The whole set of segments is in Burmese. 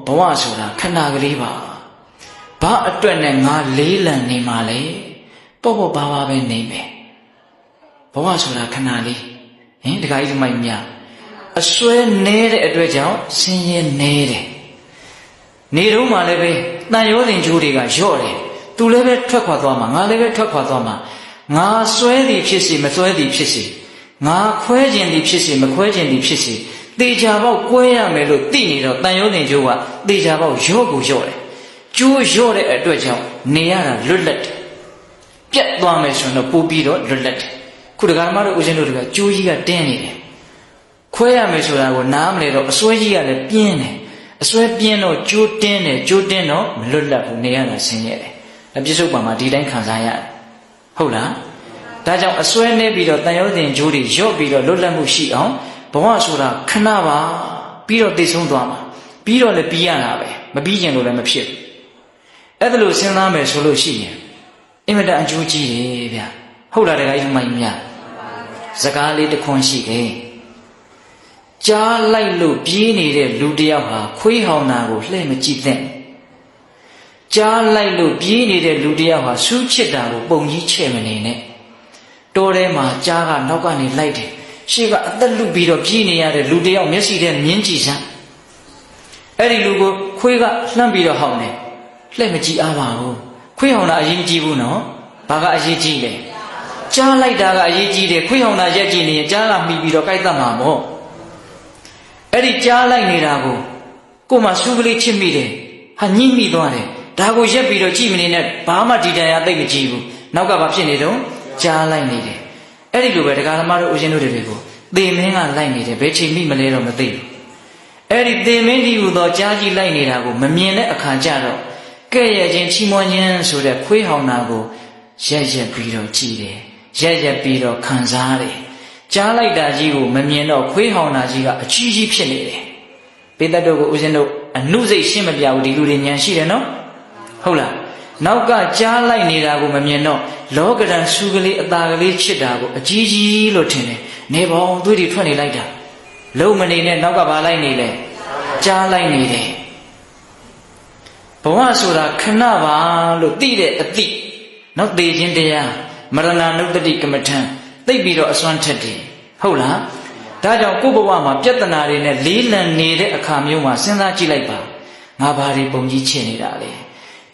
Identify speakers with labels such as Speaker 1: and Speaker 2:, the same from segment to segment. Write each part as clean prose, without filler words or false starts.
Speaker 1: ဘဝဆိုတာခဏကလေးပါဘာအတွက်နဲ့ငါလေးလံနေမှာလဲပေါ့ပေါ့ပါပါပဲနေမယ်ဘဝဆိုတာခဏလေးတခါကြီးဒီမိုက်မြအစွဲနေတဲ့အတွက်ကြောင့်ဆင်းရဲနေတယ်နေတော့မှလည်းပဲတန်ရောတင်ကျိုးတွေကလျော့တယ်သူလည်းပဲထွက်ခွာသွားမှာငါလည်းပဲထွက်ခွာသွားမှာငါစွဲသည်ဖြစ်စေမစွဲသည်ဖြစ်စေငါခွဲခြင်းသည်ဖြစ်စေမခွဲခြင်းသည်ဖြစ်စေတေချာပေါက်ကွဲရမယ်လို့သိနေတော့တန်ရောတင်ကျိုးကတေချာပေါက်လျော့ကိုလျော့တယ်ကျိုးလျော့တဲ့အတွက်ကြောင့်နေရတာလွတ်လပ်တယ်ပြတ်သွားမယ်ဆိုတော့ပို့ပြီးတော့လွတ်လပ်တယ်ခုတက္ကမတို့ဦးဇင်းတို့တွေကကျိုးကြီးကတင်းနေတယ်ခွဲရမယ်ဆိုတာကိုနားမလဲတော့အစွဲကြီးကလည်းပြင်းတယ်အစွဲပြင်းတော့ကျိုးတင်းတယ်ကျိုးတင်းတော့မလွတ်လပ်ဘူးနေရတာဆင်းရဲတယ်အပြစ္ဆုတ်ပံမှာဒီတိုင်းခံစားရတယ်ဟုတ်လားဒါကြောင့်အစွဲနေပြီးတော့တန်ရုံးတင်ကျိုးတွေရော့ပြီးတော့လွတ်လပ်မှုရှိအောင်ဘဝဆိုတာခဏပါပြီးတော့သိဆုံးသွားမှာပြီးတော့လည်းပြီးရတာပဲမပြီးရင်လို့လည်းမဖြစ်ဘူးအဲ့ဒါလို့စဉ်းစားမယ်ဆိုလို့ရှိရင်အင်မတန်အကျိုးကြီးတယ်ဗျဟုတ်လားတခါကြီးမိုက်မြစကားလေးတစ်ခွန်းရှိတယ်ကြားလိုက်လို့ပြေးနေတဲ့လူတယောက်ဟာခွေးဟောင်တာကိုလှည့်မကြည့်သင့်ကြားလိုက်လို့ပြေးနေတဲ့လူတယောက်ဟာစူးချစ်တာကိုပုံကြီးချဲ့မနေနဲ့တောထဲမှာကြားကနောက်ကနေလိုက်တယ်ရှေ့ကအသက်လုပြီးတော့ပြေးနေရတဲ့လူတယောက်မျက်စိထဲမြင်းကြည့်စမ်းအဲ့ဒီလူကိုခွေးကလှမ်းပြီးတော့ဟောင်တယ်လှည့်မကြည့်အားပါဘူးခွေးဟောင်တာအရေးမကြီးဘူးနော်ဘာကအရေးကြီးလဲကြားလိုက်တာကအရေးကြီးတယ်ခွေးဟောင်တာရက်ကြည့်နေရင်ကြားကမှီပြီးတော့ကြိုက်တတ်မှာမို့အဲ့ဒီကြားလိုက်နေတာကိုကို့မှာစူးကလေးချစ်မိတယ်ဟာညှိမိသွားတယ်ဒါကိုရက်ပြီးတော့ကြည့်မနေနဲ့ဘာမှဒီတရားသိမကြည့်ဘူးနောက်ကဘာဖြစ်နေတော့ကြားလိုက်နေတယ်အဲ့ဒီလိုပဲတရားဓမ္မတို့ဦးဇင်းတို့တွေကိုသေမင်းကလိုက်နေတယ်ဘယ်ချိန်မိမလဲတော့မသိဘူးအဲ့ဒီသေမင်းဒီဟူသောကြားကြီးလိုက်နေတာကိုမမြင်တဲ့အခါကျတော့ကဲ့ရဲ့ချင်းချီးမွမ်းခြင်းဆိုတဲ့ခွေးဟောင်တာကိုရက်ပြီးတော့ကြည်တယ်ရက်ပြီးတော့ခံစားတယ်ကြားလိုက်တာကြီးကိုမမြင်တော့ခွေးဟောင်တာကြီးကအကြီးကြီးဖြစ်နေတယ်ပိဿတ်တို့ကိုဦးဇင်းတို့အနုစိတ်ရှင်းမပြဘူးဒီလူတွေဉာဏ်ရှိတယ်နော်ဟုတ်လားနောက်ကကြားလိုက်နေတာကိုမမြင်တော့လောကဓာတ်စုကလေးအသာကလေးချစ်တာကိုအကြီးကြီးလို့ထင်တယ်နေပေါင်းသွေးတွေထွက်နေလိုက်တာလုံးမနေနဲ့နောက်ကဘာလိုက်နေလဲကြားလိုက်နေတယ်ဘဝဆိုတာခဏပါလို့သိတဲ့အသိနောက်သိခြင်းတရားမရဏနုတ္တိကမ္မထံသိပြီးတော့အစွမ်းထက်တယ်ဟုတ်လားဒါကြောင့်ကိုယ့်ဘဝမှာပြဿနာတွေနဲ့လေးလံနေတဲ့အခါမျိုးမှာစဉ်းစားကြည့်လိုက်ပါငါဘာတွေပုံကြီးချင်နေတာလဲ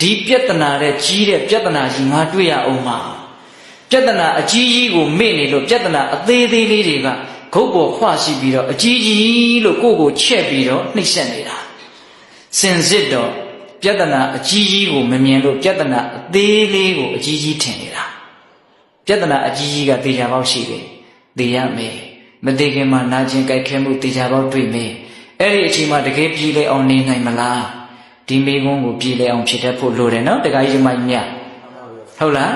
Speaker 1: ဒီပြဿနာတဲ့ကြီးတဲ့ပြဿနာကြီးငါတွေ့ရအောင်မှာပြဿနာအကြီးကြီးကိုမေ့နေလို့ပြဿနာအသေးသေးလေးတွေကဂုတ်ပေါ်ခွရှိပြီးတော့အကြီးကြီးလို့ကိုချဲ့ပြီးတော့နှိမ့်ဆက်နေတာစင်စစ်တော့ပြဿနာအကြီးကြီးကိုမမြင်လို့ပြဿနာအသေးလေးကိုအကြီးကြီးထင်နေတာပြဿနာအကြီးကြီးကတေချာပေါက်ရှိတယ်သိရမယ်မသိခင်မှာနာကျင်ကြိုက်ခဲမှုတေချာပေါက်တွေ့မယ်အဲ့ဒီအချိန်မှာတကယ်ပြေးလဲအောင်နေနိုင်မလားဒီမိကုန်းကိုပြေးလဲအောင်ဖြစ်တတ်ဖို့လိုတယ်နော်တခါကြီးဒီမိုက်မြဟုတ်လား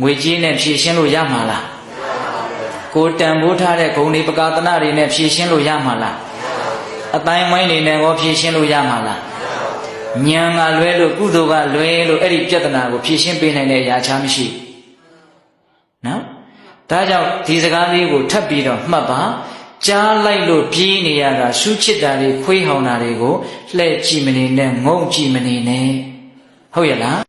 Speaker 1: ငွေကြေးနဲ့ဖြည့်ရှင်းလို့ရမှာလားကိုတန်ဖိုးထားတဲ့ဂုဏ်တွေပကာသနာတွေနဲ့ဖြည့်ရှင်းလို့ရမှာလားအတိုင်းဝိုင်းတွေနဲ့ရောဖြည့်ရှင်းလို့ရမှာလားဉာဏ်ကလွဲလို့ကုသိုလ်ကလွဲလို့အဲ့ဒီပြဿနာကိုဖြည့်ရှင်းပေးနိုင်တဲ့အရာချမ်းမရှိနော်ဒါကြောင့်ဒီစကားလေးကိုထပ်ပြီးတော့မှတ်ပါကြားလိုက်လို့ပြေးနေရတာရှုချစ်တာတွေခွေးဟောင်တာတွေကိုလှဲ့ကြည့်မနေနဲ့ငုံကြည့်မနေနဲ့ဟုတ်ရဲ့လား